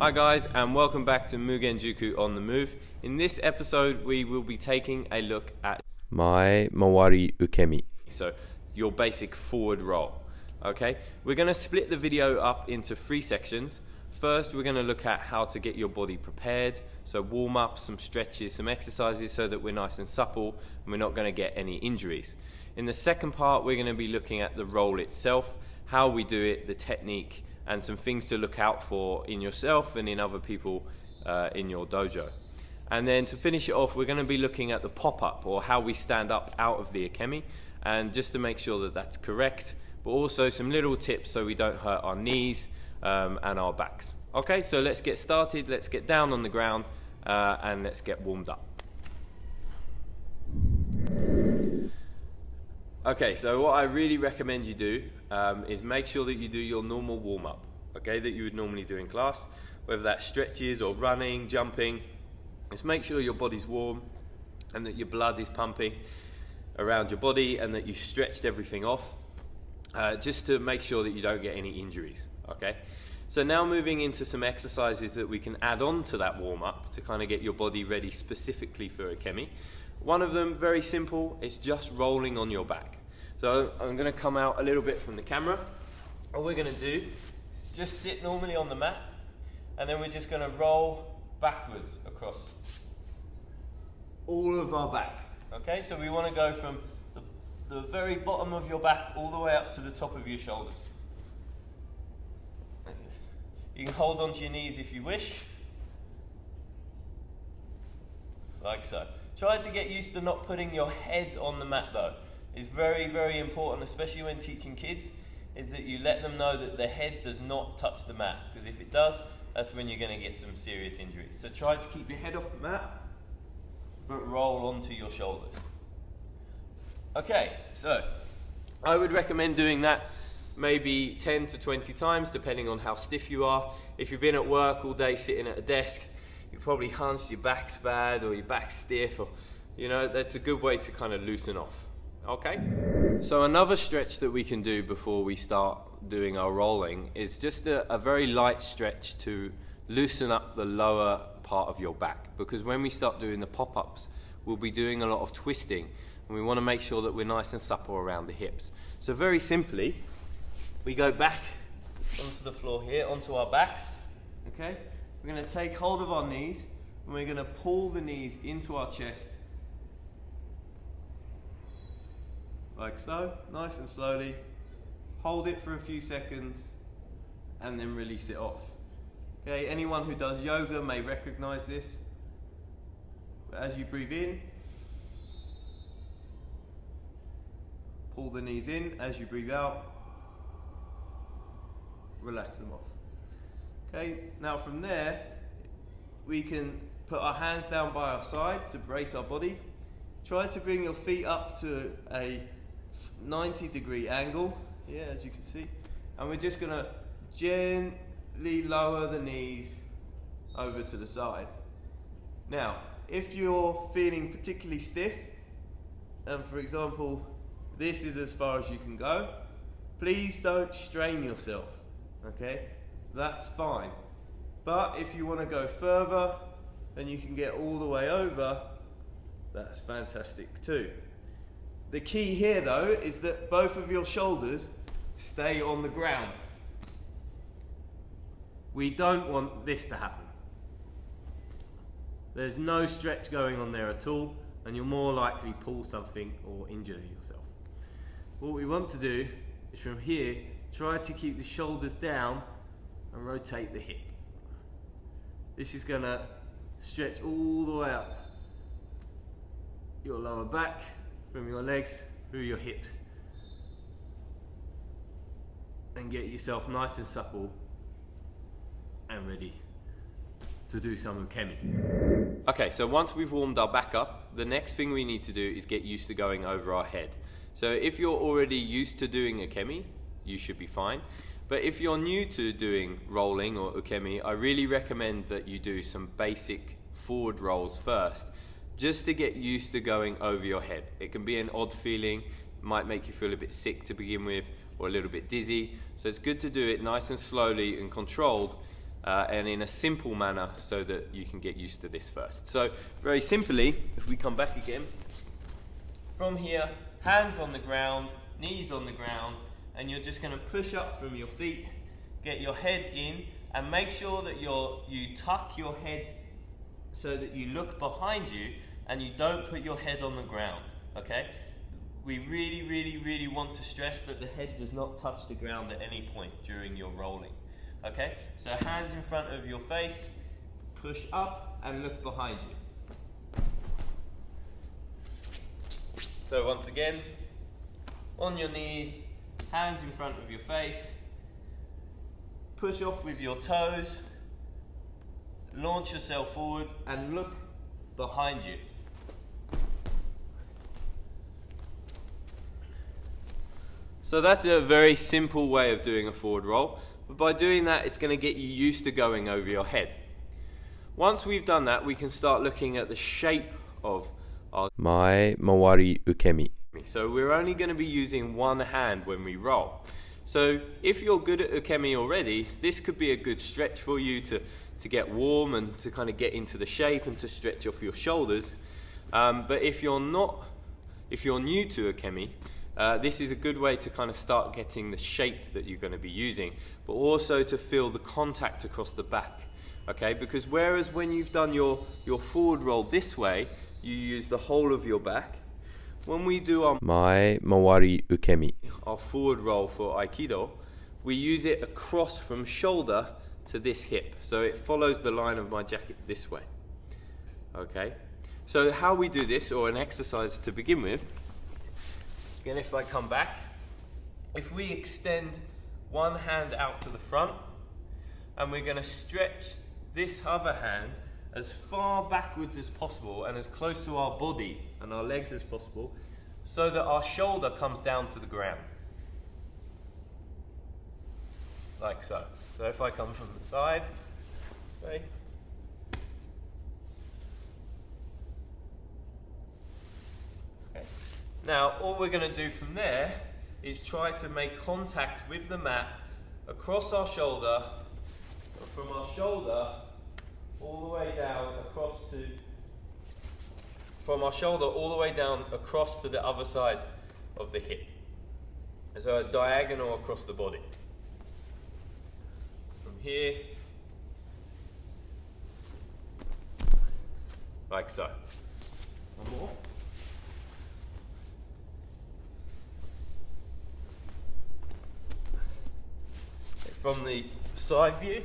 Hi guys, and welcome back to Mugenjuku on the Move. In this episode we will be taking a look at my Mawari Ukemi, so your basic forward roll. Okay, we're going to split the video up into 3 sections. First we're going to look at how to get your body prepared, so warm up, some stretches, some exercises so that we're nice and supple and we're not going to get any injuries. In the second part we're going to be looking at the roll itself, how we do it, the technique, and some things to look out for in yourself and in other people in your dojo. And then to finish it off, we're going to be looking at the pop-up, or how we stand up out of the Ukemi, and just to make sure that that's correct, but also some little tips so we don't hurt our knees and our backs. Okay, so let's get started, let's get down on the ground and let's get warmed up. Okay, so what I really recommend you do is make sure that you do your normal warm-up, okay, that you would normally do in class, whether that's stretches or running, jumping. Just make sure your body's warm and that your blood is pumping around your body and that you've stretched everything off, just to make sure that you don't get any injuries, okay? So now moving into some exercises that we can add on to that warm-up to kind of get your body ready specifically for Ukemi. One of them, very simple, is just rolling on your back. So I'm going to come out a little bit from the camera. All we're going to do is just sit normally on the mat, and then we're just going to roll backwards across all of our back. Okay, so we want to go from the very bottom of your back all the way up to the top of your shoulders. You can hold onto your knees if you wish, like so. Try to get used to not putting your head on the mat though. It's very, very important, especially when teaching kids, is that you let them know that the head does not touch the mat, because if it does, that's when you're going to get some serious injuries. So try to keep your head off the mat, but roll onto your shoulders. Okay, so I would recommend doing that maybe 10 to 20 times, depending on how stiff you are. If you've been at work all day sitting at a desk, you're probably hunched, your back's bad, or your back's stiff, or, you know, that's a good way to kind of loosen off. Okay? So another stretch that we can do before we start doing our rolling is just a very light stretch to loosen up the lower part of your back, because when we start doing the pop-ups, we'll be doing a lot of twisting, and we want to make sure that we're nice and supple around the hips. So very simply, we go back onto the floor here, onto our backs, okay? We're going to take hold of our knees and we're going to pull the knees into our chest, like so, nice and slowly. Hold it for a few seconds and then release it off. Okay, anyone who does yoga may recognize this. But as you breathe in, pull the knees in. As you breathe out, relax them off. Okay, now from there, we can put our hands down by our side to brace our body. Try to bring your feet up to a 90-degree angle, yeah, as you can see. And we're just gonna gently lower the knees over to the side. Now, if you're feeling particularly stiff, and for example, this is as far as you can go, please don't strain yourself, okay? That's fine. But if you want to go further and you can get all the way over, that's fantastic too. The key here though is that both of your shoulders stay on the ground. We don't want this to happen. There's no stretch going on there at all, and you'll more likely pull something or injure yourself. What we want to do is from here, try to keep the shoulders down and rotate the hip. This is going to stretch all the way up your lower back, from your legs through your hips, and get yourself nice and supple and ready to do some Ukemi. Okay, so once we've warmed our back up, the next thing we need to do is get used to going over our head. So if you're already used to doing Ukemi, you should be fine. But if you're new to doing rolling or Ukemi, I really recommend that you do some basic forward rolls first, just to get used to going over your head. It can be an odd feeling, might make you feel a bit sick to begin with, or a little bit dizzy. So it's good to do it nice and slowly and controlled, and in a simple manner so that you can get used to this first. So very simply, if we come back again, from here, hands on the ground, knees on the ground, and you're just going to push up from your feet, get your head in, and make sure that you tuck your head so that you look behind you and you don't put your head on the ground, okay? We really, really, really want to stress that the head does not touch the ground at any point during your rolling, okay? So hands in front of your face, push up and look behind you. So once again, on your knees, hands in front of your face, push off with your toes, launch yourself forward and look behind you. So that's a very simple way of doing a forward roll, but by doing that it's going to get you used to going over your head. Once we've done that, we can start looking at the shape of our mae mawari ukemi. So we're only going to be using one hand when we roll. So if you're good at ukemi already, this could be a good stretch for you to get warm and to kind of get into the shape and to stretch off your shoulders. But if you're new to ukemi, this is a good way to kind of start getting the shape that you're going to be using, but also to feel the contact across the back. Okay, because whereas when you've done your forward roll this way, you use the whole of your back. When we do our mae mawari ukemi, our forward roll for Aikido, we use it across from shoulder to this hip. So it follows the line of my jacket this way. Okay, so how we do this, or an exercise to begin with, again, if I come back, if we extend one hand out to the front, and we're going to stretch this other hand as far backwards as possible and as close to our body and our legs as possible, so that our shoulder comes down to the ground. Like so. So if I come from the side, okay. Now, all we're going to do from there is try to make contact with the mat across our shoulder, from our shoulder all the way down across to, from our shoulder all the way down across to the other side of the hip. So a diagonal across the body. From here, like so. One more. From the side view,